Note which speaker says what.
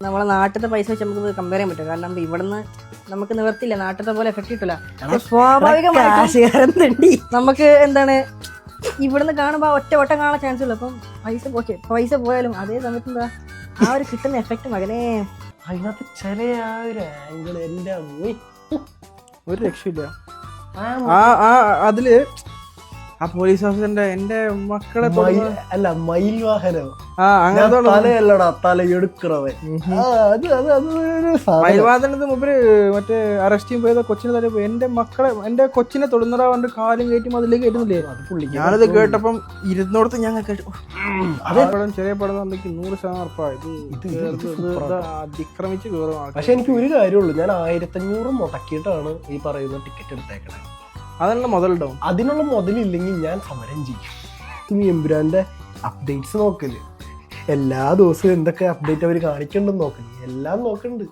Speaker 1: നമ്മളെ നാട്ടിലത്തെ പൈസ വെച്ച് നമുക്ക് കമ്പയർ ചെയ്യാൻ പറ്റും. കാരണം ഇവിടുന്ന് നമുക്ക് നിവർത്തില്ല, നാട്ടിലത്തെ പോലെ എഫക്ട് കിട്ടില്ല. സ്വാഭാവികമായിട്ടും നമുക്ക് എന്താണ് ഇവിടുന്ന് കാണുമ്പോൾ ഒറ്റ വട്ടം കാണാൻ ചാൻസ് ഉള്ളു. അപ്പം പൈസ പോയാലും അതേ സമയത്ത് എന്താ ആ ഒരു കിട്ടുന്ന എഫക്ട് മകനെ
Speaker 2: അതിനകത്ത് ചില ആ ഒരു ആംഗിൾ എന്റെ
Speaker 3: ഒരു രക്ഷയില്ല. അതില് ആ പോലീസ് ഓഫീസറിന്റെ എന്റെ മക്കളെ
Speaker 2: അല്ല മയിൽ വാഹനം
Speaker 3: അങ്ങനത്തെ
Speaker 2: തലയല്ലടാ തലയെടുക്കണവൻ
Speaker 3: മയിൽവാദനത്തിന് മുമ്പില് മറ്റേ അറസ്റ്റ് ചെയ്യാൻ പോയത് കൊച്ചിനെ തല പോയി. എന്റെ കൊച്ചിനെ തൊടുന്നടാ കൊണ്ട് കാലും കയറ്റും അതിലേക്ക് കയറ്റുന്നില്ലേ. ഞാനത് കേട്ടപ്പം ഇരുന്നോടത്ത് ഞാൻ കേട്ടു. അതേ പടം ചെറിയ പടം 100% അതിക്രമിച്ച് കയറും.
Speaker 2: പക്ഷെ എനിക്ക് ഒരു കാര്യമുള്ളൂ, ഞാൻ 1500 മുടക്കിയിട്ടാണ് ഈ പറയുന്ന ടിക്കറ്റ് എടുത്തേക്കണേ.
Speaker 3: അതിനുള്ള മുതലുണ്ടാവും.
Speaker 2: അതിനുള്ള മുതലില്ലെങ്കിൽ ഞാൻ സമരം ചെയ്യും. എമ്പുരാന്റെ അപ്ഡേറ്റ്സ് നോക്കല്, എല്ലാ ദിവസവും എന്തൊക്കെ അപ്ഡേറ്റ് അവർ കാണിക്കണ്ടെന്ന് നോക്കല്, എല്ലാം നോക്കണ്ട്.